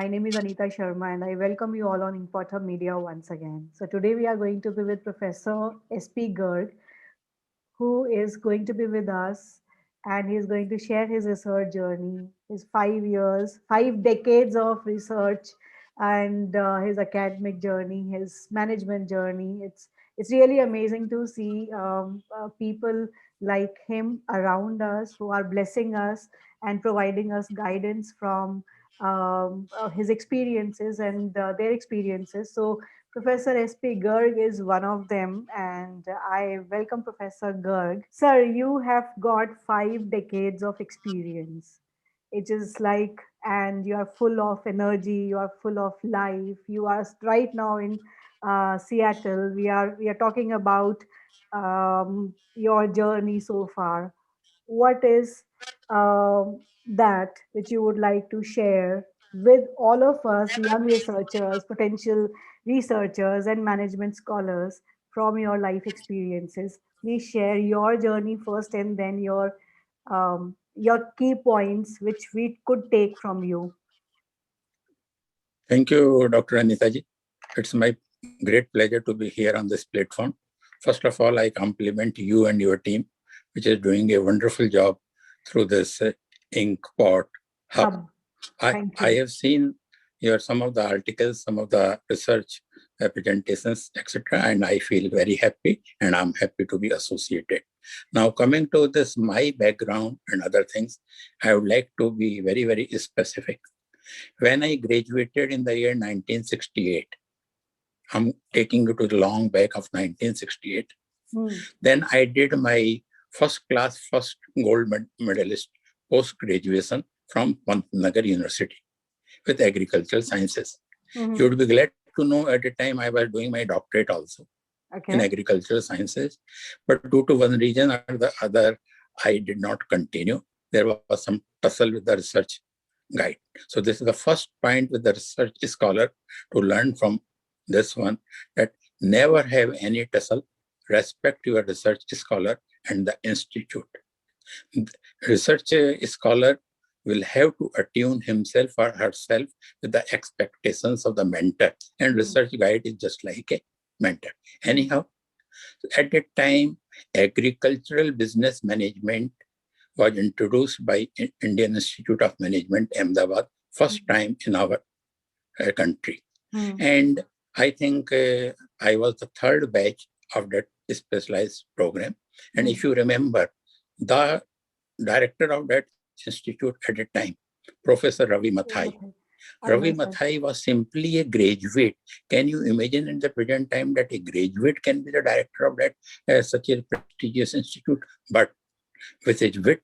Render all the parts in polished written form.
My name is Anita Sharma and I welcome you all on Importer Media once again. So today we are going to be with Professor S.P. Garg, who is going to be with us, and he's going to share his research journey, his 5 years, 5 decades of research, and his academic journey, his management journey. It's really amazing to see people like him around us who are blessing us and providing us guidance from his experiences and their experiences. So Professor S.P. Garg is one of them, and I welcome Professor Garg. Sir, you have got 5 decades of experience. It is like, and you are full of energy, you are full of life. You are right now in Seattle. We are talking about your journey so far. What is that which you would like to share with all of us, young researchers, potential researchers, and management scholars from your life experiences? Please share your journey first, and then your key points which we could take from you. Thank you, Dr. Anitaji. It's my great pleasure to be here on this platform. First of all, I compliment you and your team, which is doing a wonderful job through this InkPot Hub. Thank I you. have seen some of the articles, some of the research presentations, etc., and I feel very happy, and I'm happy to be associated. Now, coming to this, my background and other things, I would like to be very, very specific. When I graduated in the year 1968, I'm taking you to the long back of 1968. Then I did my first gold medalist post-graduation from Pantnagar University with agricultural sciences. You would be glad to know at the time I was doing my doctorate also in agricultural sciences. But due to one reason or the other, I did not continue. There was some tussle with the research guide. So this is the first point with the research scholar to learn from this one, that never have any tussle. Respect your research scholar and the institute. Research scholar will have to attune himself or herself with the expectations of the mentor. And research guide is just like a mentor. Anyhow, at that time, agricultural business management was introduced by Indian Institute of Management, Ahmedabad, first time in our country. And I think I was the third batch of that specialized program. And if you remember, the director of that institute at the time, Professor Ravi Mathai. Ravi Mathai was simply a graduate. Can you imagine in the present time that a graduate can be the director of that such a prestigious institute? But with his wit,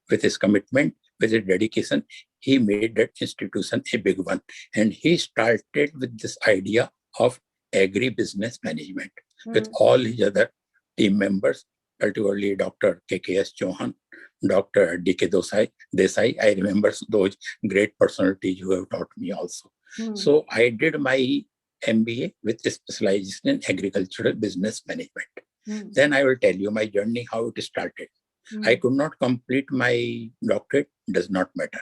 with his commitment, with his dedication, he made that institution a big one. And he started with this idea of agribusiness management with all his other team members, particularly Dr. KKS Chauhan, Dr. DK Desai. I remember those great personalities who have taught me also. So I did my MBA with a specialization in agricultural business management. Then I will tell you my journey, how it started. I could not complete my doctorate, does not matter.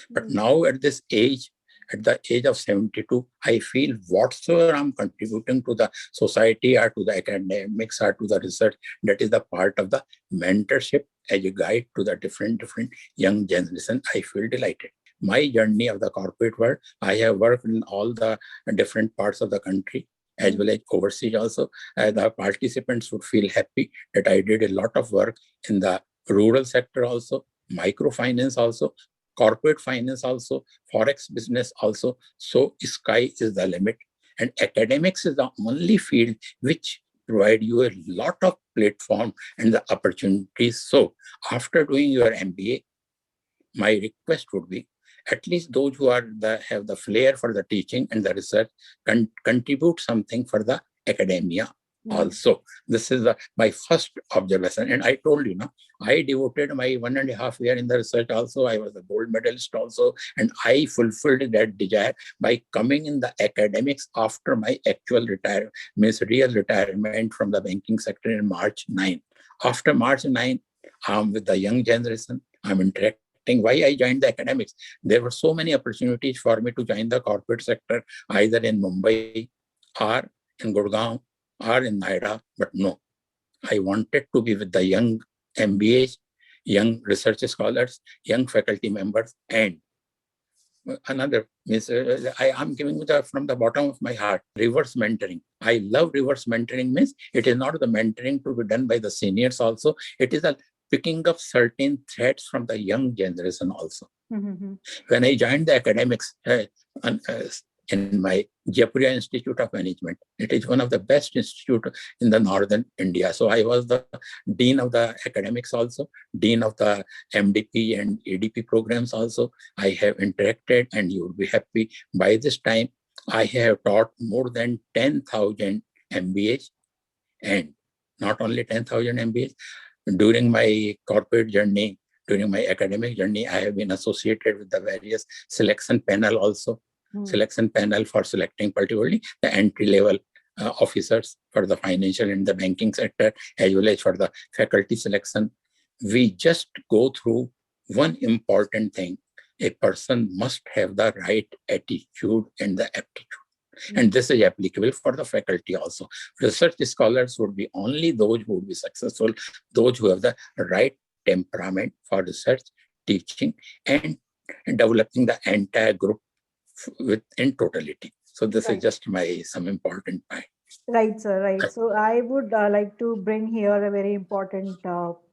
But now at this age, at the age of 72, I feel whatsoever I'm contributing to the society or to the academics or to the research, that is the part of the mentorship as a guide to the different young generation. I feel delighted. My journey of the corporate world, I have worked in all the different parts of the country, as well as overseas also. The participants would feel happy that I did a lot of work in the rural sector also, microfinance also, corporate finance also, forex business also. So sky is the limit. And academics is the only field which provide you a lot of platform and the opportunities. So after doing your MBA, my request would be, at least those who are have the flair for the teaching and the research contribute something for the academia also. This is my first observation. And I told you, I devoted my 1.5 years in the research also. I was a gold medalist also. And I fulfilled that desire by coming in the academics after my actual retirement, means real retirement from the banking sector in March 9. After March 9, I'm with the young generation. I'm interacting selecting why I joined the academics. There were so many opportunities for me to join the corporate sector, either in Mumbai or in Gurgaon or in Noida, but no. I wanted to be with the young MBAs, young research scholars, young faculty members, and another means I am giving from the bottom of my heart reverse mentoring. I love reverse mentoring. Means it is not the mentoring to be done by the seniors also. It is a picking up certain threads from the young generation also. Mm-hmm. When I joined the academics in my Jaipuria Institute of Management, it is one of the best institutes in the northern India. So I was the dean of the academics also, dean of the MDP and ADP programs also. I have interacted, and you will be happy. By this time, I have taught more than 10,000 MBAs, and not only 10,000 MBAs. During my corporate journey, during my academic journey, I have been associated with the various selection panel also. Selection panel for selecting particularly the entry-level officers for the financial and the banking sector, as well as for the faculty selection. We just go through one important thing. A person must have the right attitude and the aptitude. And this is applicable for the faculty also. Research scholars would be only those who would be successful, those who have the right temperament for research, teaching, and developing the entire group in totality. So this is just some important point. Right, sir. Right. So I would like to bring here a very important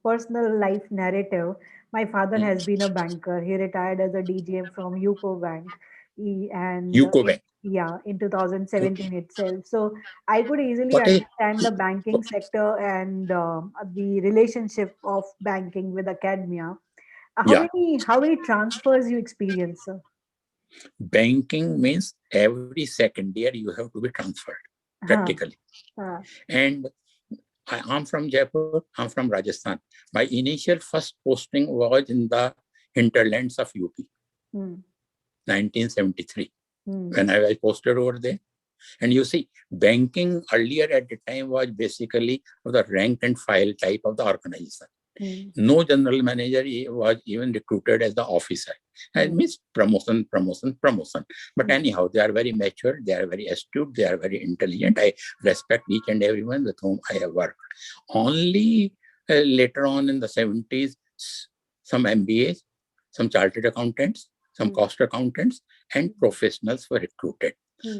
personal life narrative. My father has been a banker. He retired as a DGM from UCO Bank, UCO Bank. in 2017 itself. So I could easily What is understand the banking sector and the relationship of banking with academia. How many transfers you experience, sir? Banking means every second year you have to be transferred practically. And I am from Jaipur, I'm from Rajasthan. My initial first posting was in the hinterlands of UP, 1973, when I was posted over there. And you see, banking earlier at the time was basically of the rank and file type of the organization. No general manager was even recruited as the officer. It means promotion. But anyhow, they are very mature, they are very astute, they are very intelligent. I respect each and everyone with whom I have worked. Only later on in the 70s, some MBAs, some chartered accountants, some cost accountants, and professionals were recruited.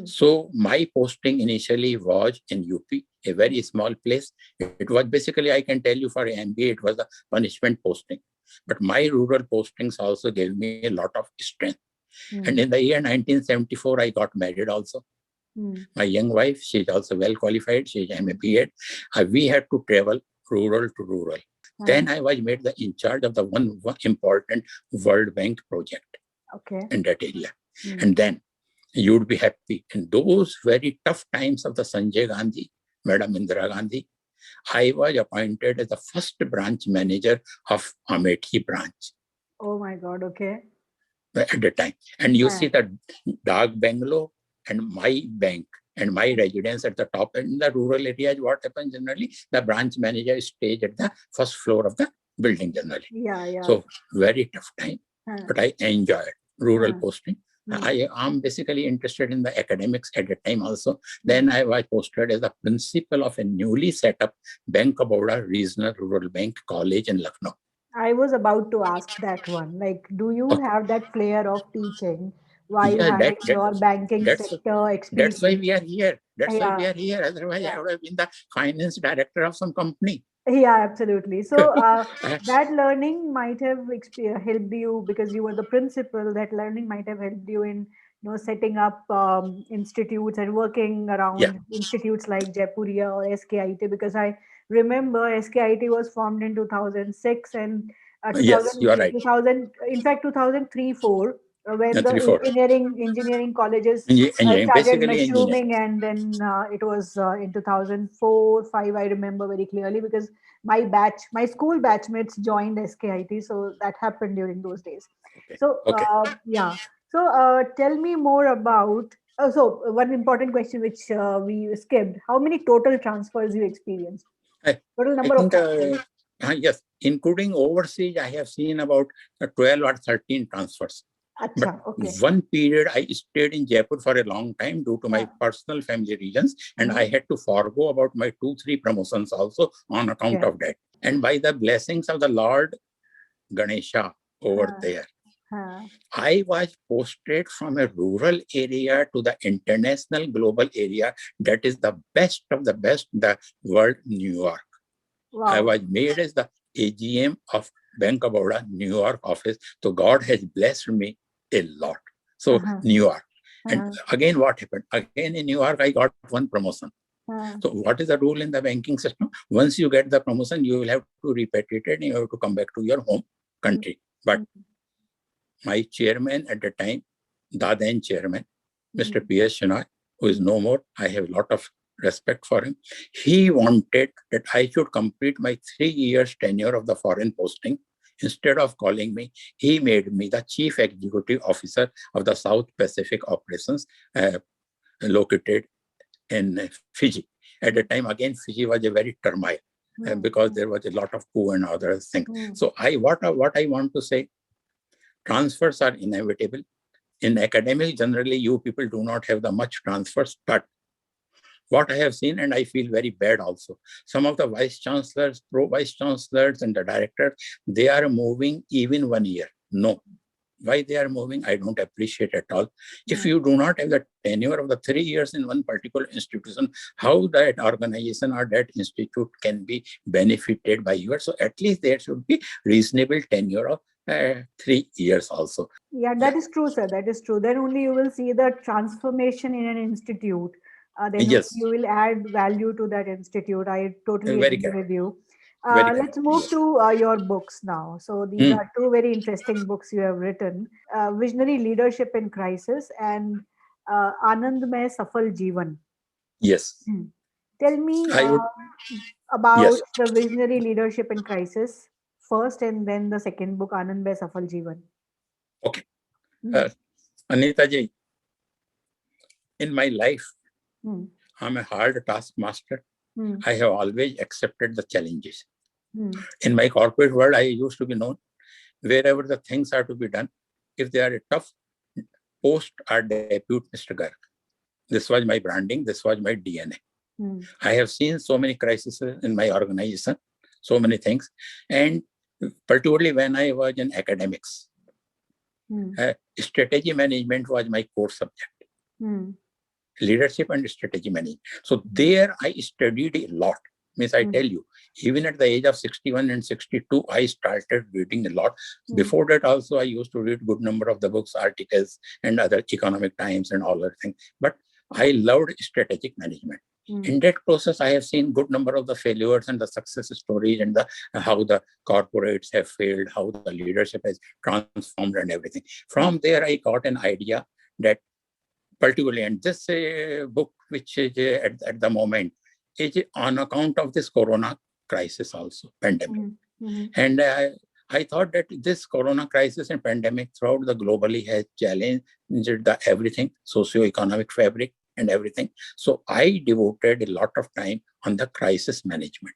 So my posting initially was in UP, a very small place. It was basically, I can tell you, for MBA, it was a punishment posting. But my rural postings also gave me a lot of strength. And in the year 1974, I got married also. My young wife, she's also well qualified. She's MBA. We had to travel rural to rural. Then I was made in charge of the one important World Bank project in that area. And then you would be happy. In those very tough times of the Sanjay Gandhi, Madam Indira Gandhi, I was appointed as the first branch manager of Amethi branch. Oh my God, okay. At the time. And you see the dark bungalow and my bank and my residence at the top. In the rural areas, what happens generally? The branch manager stays at the first floor of the building generally. So very tough time. But I enjoyed rural posting. I am basically interested in the academics at the time also. Then I was posted as the principal of a newly set up Bank of Baroda Regional Rural Bank College in Lucknow. I was about to ask that one. Like, do you have that flair of teaching while having your banking sector experience? That's why we are here. Otherwise, I would have been the finance director of some company. Yeah, absolutely. So that learning might have helped you because you were the principal. That learning might have helped you in setting up institutes and working around institutes like Jaipuria or SKIT. Because I remember SKIT was formed in 2006 and yes, you are right. 2000, in fact 2003-4 when the engineering colleges started mushrooming, and then it was in 2004-5. I remember very clearly because my school batchmates joined SKIT, so that happened during those days. So tell me more about. So one important question which we skipped: how many total transfers you experienced? Total number of transfers. Yes, including overseas, I have seen about 12 or 13 transfers. But Acha, okay. one period I stayed in Jaipur for a long time due to my personal family reasons, and I had to forego about my 2-3 promotions also on account of that. And by the blessings of the Lord Ganesha over there, I was posted from a rural area to the international global area that is the best of the best, the world, New York. Wow. I was made as the AGM of Bank of Baroda, New York office. So God has blessed me a lot. So New York. And again, what happened? Again, in New York, I got one promotion. So what is the rule in the banking system? Once you get the promotion, you will have to repatriate it and you have to come back to your home country. But my chairman at the time, the then chairman, Mr. P.S. Shenoy, who is no more, I have a lot of respect for him. He wanted that I should complete my 3 years tenure of the foreign posting. Instead of calling me, he made me the chief executive officer of the South Pacific operations located in Fiji. At the time, again, Fiji was a very turmoil because there was a lot of coup and other things. So what I want to say, transfers are inevitable. In academic, generally, you people do not have the much transfers, but what I have seen, and I feel very bad also, some of the vice chancellors, pro vice chancellors and the directors, they are moving even 1 year. No. Why they are moving, I don't appreciate at all. If you do not have the tenure of the 3 years in one particular institution, how that organization or that institute can be benefited by you? So at least there should be reasonable tenure of 3 years also. Yeah, that is true, sir. That is true. Then only you will see the transformation in an institute. Then Yes. you will add value to that institute. I totally Very agree with you. Very let's move to your books now. So these are two very interesting books you have written: Visionary Leadership in Crisis and Anandmay Safal Jeevan. Yes. Tell me about the Visionary Leadership in Crisis first, and then the second book, Anandmay Safal Jeevan. Okay. Anita ji, in my life, I'm a hard taskmaster. I have always accepted the challenges. In my corporate world, I used to be known wherever the things are to be done. If they are a tough post or depute, Mr. Garg. This was my branding. This was my DNA. I have seen so many crises in my organization, so many things. And particularly when I was in academics, strategy management was my core subject. Leadership and strategy management. So there I studied a lot. Means I tell you, even at the age of 61 and 62, I started reading a lot. Before that also, I used to read good number of the books, articles, and other economic times and all that thing. But I loved strategic management. In that process, I have seen good number of the failures and the success stories and how the corporates have failed, how the leadership has transformed and everything. From there, I got an idea that particularly, and this book, which is at the moment, is on account of this corona crisis also, pandemic. And I thought that this corona crisis and pandemic throughout the globally has challenged the everything, socio-economic fabric and everything. So I devoted a lot of time on the crisis management.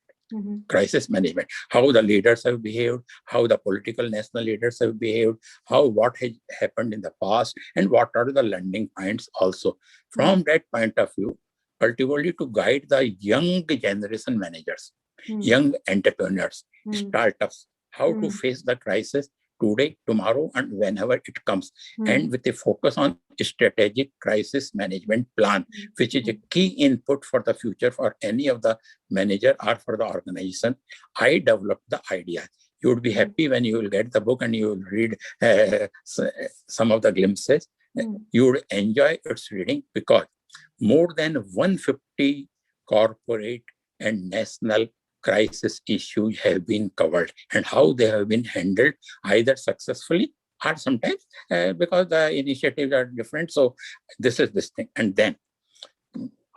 Crisis management, how the leaders have behaved, how the political national leaders have behaved, what has happened in the past, and what are the learning points also. From that point of view, particularly to guide the young generation managers, young entrepreneurs, startups, how to face the crisis today, tomorrow, and whenever it comes, and with a focus on strategic crisis management plan, which is a key input for the future for any of the manager or for the organization. I developed the idea. You would be happy when you will get the book and you will read some of the glimpses. You would enjoy its reading because more than 150 corporate and national crisis issues have been covered and how they have been handled, either successfully or sometimes because the initiatives are different. So this is this thing. And then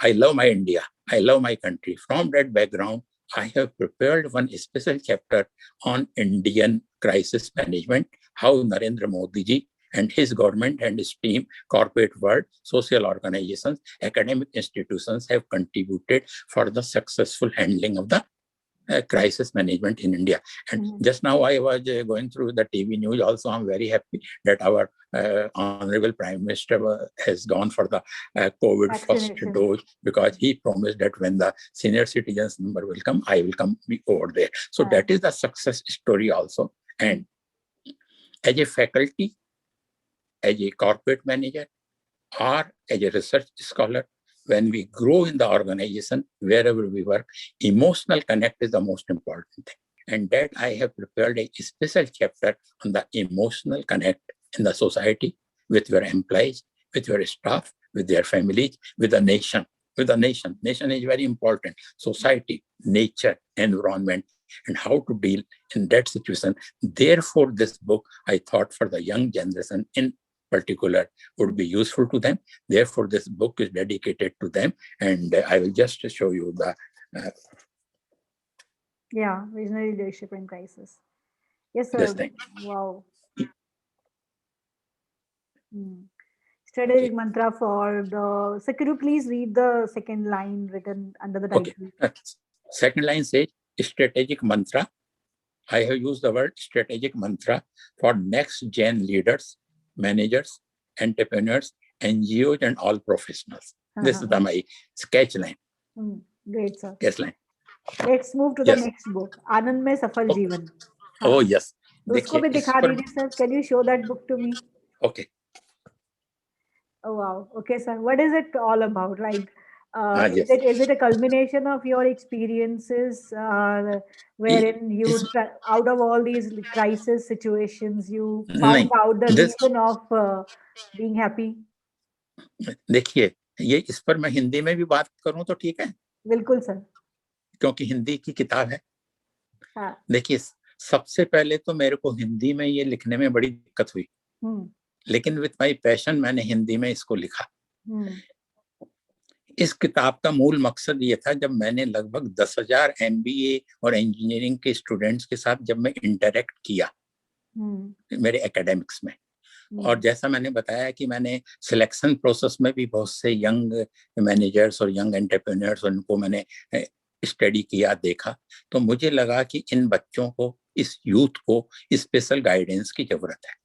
I love my India. I love my country. From that background, I have prepared one special chapter on Indian crisis management, how Narendra Modi ji and his government and his team, corporate world, social organizations, academic institutions have contributed for the successful handling of the crisis management in India. And just now I was going through the TV news also. I'm very happy that our Honorable Prime Minister has gone for the COVID first dose, because he promised that when the senior citizens number will come, I will come over there. So that is the success story also. And as a faculty, as a corporate manager, or as a research scholar, when we grow in the organization, wherever we work, emotional connect is the most important thing. And that I have prepared a special chapter on the emotional connect in the society, with your employees, with your staff, with their families, with the nation. With the nation. Nation is very important. Society, nature, environment, and how to deal in that situation. Therefore, this book, I thought for the young generation in particular would be useful to them. Therefore, this book is dedicated to them. And I will just show you the... Visionary Leadership in Crisis. Yes, sir. This thing. Wow. Strategic mantra for the... So could you please read the second line written under the title? Okay. Second line says, strategic mantra. I have used the word strategic mantra for next gen leaders, managers, entrepreneurs, NGOs, and all professionals. This is my sketch line. Great, sir. Sketch line. Let's move to the next book, Anand Mein Safal Jeevan. Oh, yes. Usko bhi dikha dijiye, sir. Can you show that book to me? Okay. Oh, wow. Okay, sir. What is it all about? Like, yes. is it a culmination of your experiences wherein you, out of all these crisis situations, you found out the reason of being happy? देखिए, ये इस पर मैं हिंदी में भी बात करूं तो ठीक है? बिल्कुल सर, क्योंकि हिंदी की किताब है। देखिए, सबसे पहले तो मेरे को हिंदी में ये लिखने में बड़ी दिक्कत हुई, लेकिन विथ माय पैशन मैंने हिंदी में इसको लिखा। इस किताब का मूल मकसद ये था, जब मैंने लगभग 10,000 MBA और इंजीनियरिंग के स्टूडेंट्स के साथ जब मैं इंटरेक्ट किया मेरे एकेडमिक्स में, और जैसा मैंने बताया कि मैंने सिलेक्शन प्रोसेस में भी बहुत से यंग मैनेजर्स और यंग एंटरप्रेन्योर्स उनको मैंने स्टडी किया, देखा, तो मुझे लगा कि इन बच्चों को, इस यूथ को स्पेशल गाइडेंस की जरूरत है।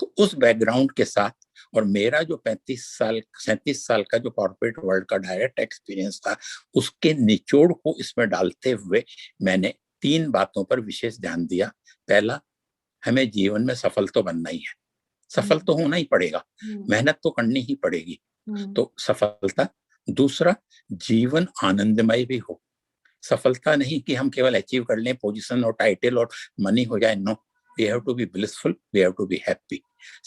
तो उस बैकग्राउंड के साथ, और मेरा जो 37 साल का जो कॉर्पोरेट वर्ल्ड का डायरेक्ट एक्सपीरियंस था, उसके निचोड़ को इसमें डालते हुए मैंने 3 बातों पर विशेष ध्यान दिया। पहला, हमें जीवन में सफल तो बनना ही है, सफल तो होना ही पड़ेगा, मेहनत तो करनी ही पड़ेगी, तो सफलता। दूसरा, जीवन आनंदमय भी हो, सफलता नहीं कि हम केवल अचीव कर लें पोजीशन और टाइटल और मनी हो जाए, no, we have to be blissful, we have to be happy.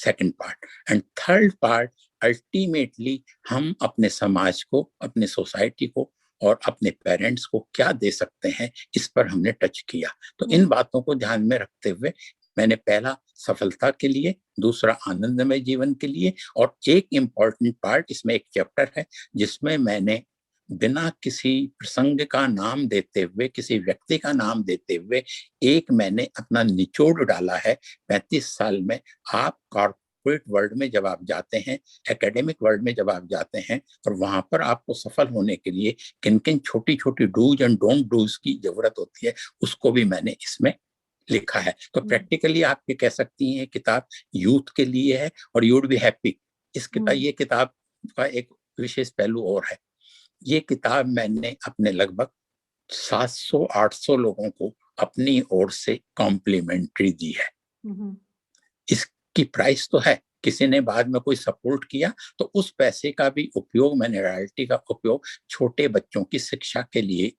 Second part. And third part, ultimately हम अपने समाज को, अपने सोसाइटी को और अपने पेरेंट्स को क्या दे सकते हैं, इस पर हमने टच किया। तो इन बातों को ध्यान में रखते हुए मैंने पहला सफलता के लिए, दूसरा आनंदमय जीवन के लिए, और एक इम्पॉर्टेंट पार्ट इसमें एक चैप्टर है जिसमें मैंने बिना किसी प्रसंग का नाम देते हुए, किसी व्यक्ति का नाम देते हुए, एक मैंने अपना निचोड़ डाला है। 35 साल में आप कॉर्पोरेट वर्ल्ड में जब आप जाते हैं, एकेडमिक वर्ल्ड में जब आप जाते हैं, और वहां पर आपको सफल होने के लिए किन किन छोटी छोटी डूज एंड डोंट डूज की जरूरत होती है, उसको भी मैंने इसमें लिखा है। तो प्रैक्टिकली आप ये कह सकती हैं किताब यूथ के लिए है, और यू वुड बी हैप्पी। ये किताब का एक विशेष पहलू और है, ये किताब मैंने अपने लगभग 700-800 लोगों को अपनी ओर से कॉम्प्लीमेंट्री दी है। इसकी प्राइस तो है, किसी ने बाद में कोई सपोर्ट किया तो उस पैसे का भी उपयोग मैंने, रॉयल्टी का उपयोग छोटे बच्चों की शिक्षा के लिए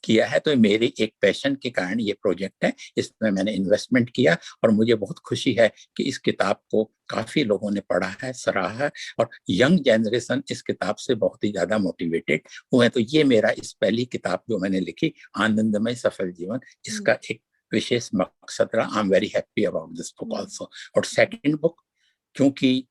किया है। तो मेरी एक पैशन के कारण ये प्रोजेक्ट है, इसमें मैंने इन्वेस्टमेंट किया, और मुझे बहुत खुशी है कि इस किताब को काफी लोगों ने पढ़ा है, सराहा है, और यंग जनरेशन इस किताब से बहुत ही ज्यादा मोटिवेटेड हुए हैं। तो ये मेरा इस पहली किताब जो मैंने लिखी, आनंदमय सफल जीवन, इसका एक विशेष मकसद रहा। I am very happy about this book also. और सेकेंड बुक, क्योंकि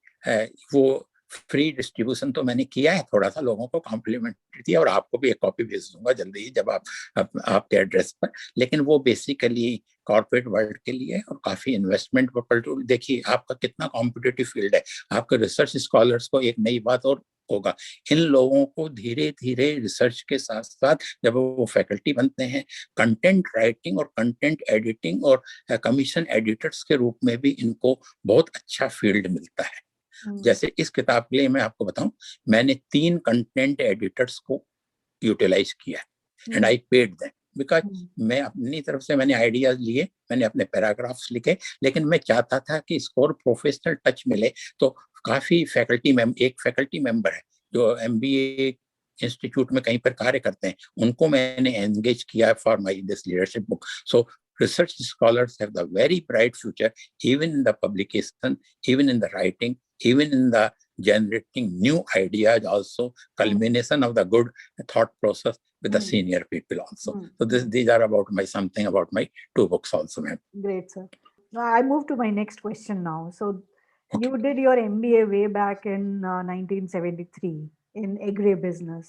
वो फ्री डिस्ट्रीब्यूशन तो मैंने किया है, थोड़ा सा लोगों को कॉम्प्लीमेंट्री दिया, और आपको भी एक कॉपी भेज दूंगा जल्दी ही जब आपके एड्रेस पर। लेकिन वो बेसिकली कॉर्पोरेट वर्ल्ड के लिए और काफी इन्वेस्टमेंट पर। देखिए आपका कितना कॉम्पिटिटिव फील्ड है, आपके रिसर्च स्कॉलर्स को एक नई बात और होगा। इन लोगों को धीरे धीरे रिसर्च के साथ साथ जब वो फैकल्टी बनते हैं, कंटेंट राइटिंग और कंटेंट एडिटिंग और कमीशन एडिटर्स के रूप में भी इनको बहुत अच्छा फील्ड मिलता है। जैसे इस किताब के लिए मैं आपको बताऊं, मैंने 3 कंटेंट एडिटर्स को यूटिलाइज किया and I paid them, because मैं अपनी तरफ से मैंने आइडियाज लिए, मैंने अपने पैराग्राफ्स लिखे, लेकिन मैं चाहता था कि इसको और प्रोफेशनल टच मिले। तो काफी एक फैकल्टी मेंबर है जो एमबीए इंस्टीट्यूट में कहीं पर कार्य करते हैं, उनको मैंने एंगेज किया for my this leadership book. So research scholars have the very bright future, even in the publication, even in the writing, even in the generating new ideas, also culmination of the good thought process with the senior people also. So these are about something about my 2 books also, ma'am. Great, sir. Now I move to my next question now. So you did your MBA way back in 1973 in agribusiness,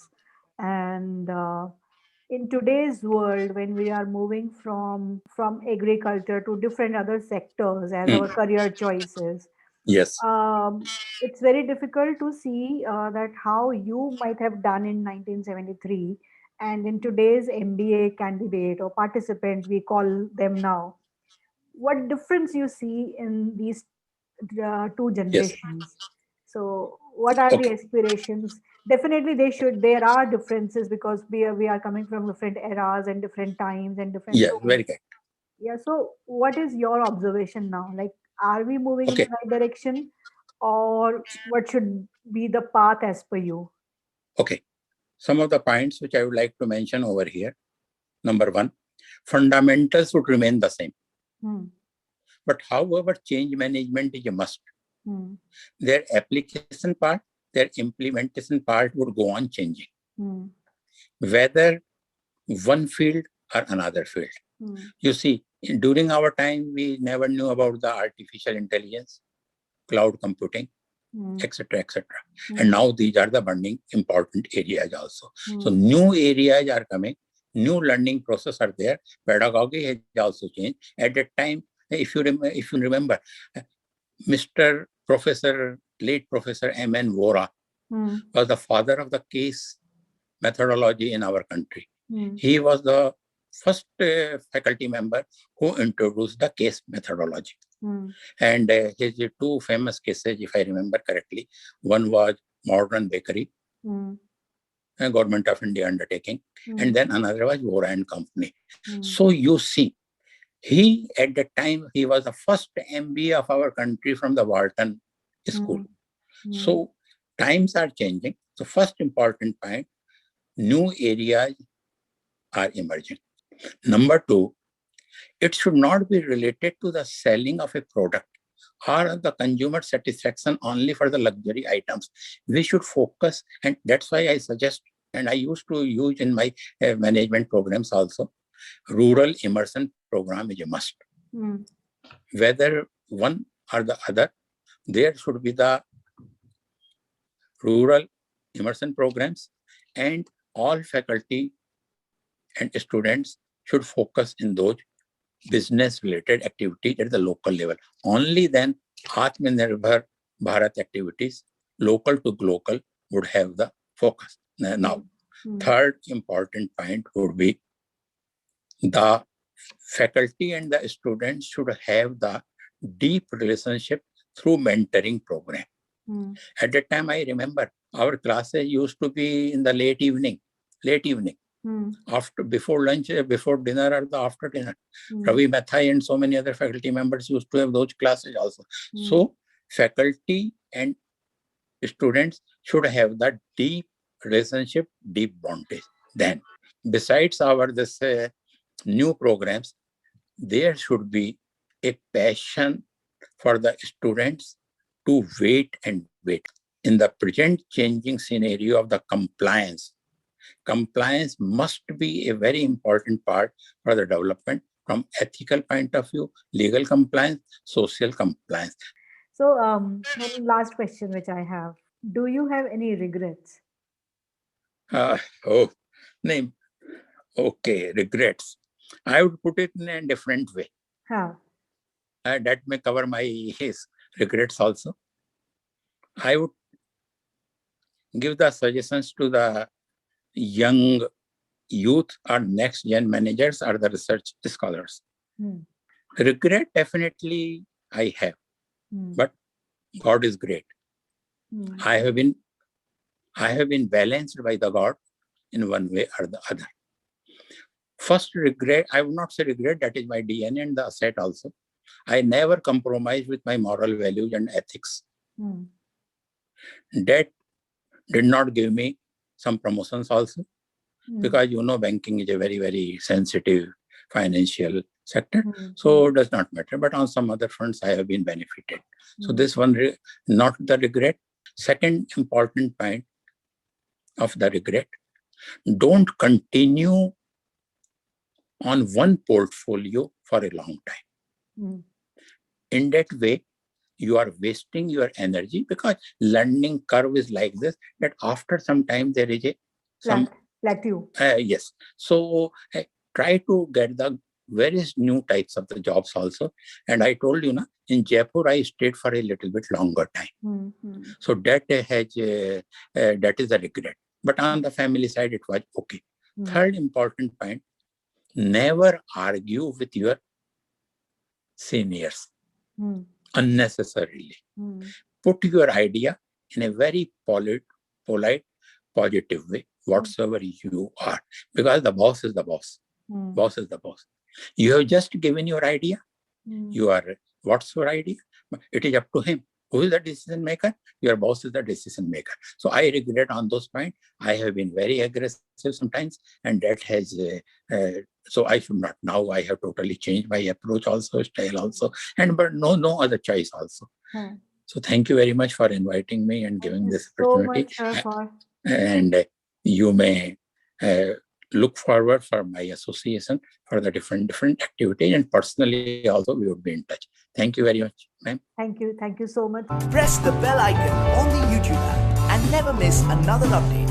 and in today's world, when we are moving from agriculture to different other sectors as our career choices, Yes. it's very difficult to see that how you might have done in 1973 and in today's MBA candidate or participant, we call them now. What difference you see in these two Yes. generations? So, what are the Okay. aspirations? Definitely, they should. There are differences because we are coming from different eras and different times and different Yeah, roles. very correct. Yeah. So, what is your observation now? Like, are we moving in the Okay. right direction, or what should be the path as per you? Okay. Some of the points which I would like to mention over here. Number 1, fundamentals would remain the same. But however, change management is a must. Their application part, their implementation part would go on changing. Whether one field or another field. You see, during our time, we never knew about the artificial intelligence, cloud computing, etc., etc. And now these are the burning important areas also. So new areas are coming, new learning process are there, pedagogy has also changed. At that time, if you remember, Mr. Professor, late Professor M.N. Vora was the father of the case methodology in our country. He was the first faculty member who introduced the case methodology. And his 2 famous cases, if I remember correctly, one was Modern Bakery, Government of India undertaking, and then another was Vora and Company. So you see, he at that time, he was the first MBA of our country from the Wharton School. So times are changing. So first important point, new areas are emerging. Number 2, it should not be related to the selling of a product or the consumer satisfaction only for the luxury items. We should focus, and that's why I suggest, and I used to use in my management programs also, rural immersion program is a must. Whether one or the other, there should be the rural immersion programs, and all faculty and students should focus in those business related activities at the local level. Only then Atmanirbhar Bharat activities, local to global, would have the focus. Now, third important point would be the faculty and the students should have the deep relationship through mentoring program. At that time, I remember our classes used to be in the late evening, after, before lunch, before dinner, or the after dinner. Ravi Mathai and so many other faculty members used to have those classes also. So faculty and students should have that deep relationship, deep bondage. Then, besides our this new programs, there should be a passion for the students to wait and wait. In the present changing scenario of the compliance must be a very important part for the development from ethical point of view, legal compliance, social compliance. So, one last question which I have: do you have any regrets? Oh, name. Okay, regrets. I would put it in a different way. How? That may cover my regrets also. I would give the suggestions to the young youth or next gen managers or the research scholars. Regret, definitely I have, but God is great. I have been balanced by the God in one way or the other. First regret, I would not say regret, that is my DNA and the asset also. I never compromise with my moral values and ethics. That did not give me some promotions also, because banking is a very, very sensitive financial sector. So it does not matter. But on some other fronts, I have been benefited. So this one, not the regret. Second important point of the regret, don't continue on one portfolio for a long time. In that way, you are wasting your energy, because learning curve is like this, that after some time there is some plateau. Yes. So try to get the various new types of the jobs also. And I told you, in Jaipur, I stayed for a little bit longer time. So that that is a regret. But on the family side, it was okay. Third important point, never argue with your seniors unnecessarily. Put your idea in a very polite, positive way, whatsoever you are, because the boss is the boss. Boss is the boss. You have just given your idea. You are, what's your idea? It is up to him. Who is the decision maker? Your boss is the decision maker. So I regret on those points. I have been very aggressive sometimes, and that has, so I should not. Now I have totally changed my approach also, style also, but no other choice also. So thank you very much for inviting me and giving this opportunity. So much, sir, and you may look forward for my association for the different activities, and personally also we would be in touch. Thank you very much, ma'am. Thank you so much. Press the bell icon on the YouTube app and never miss another update.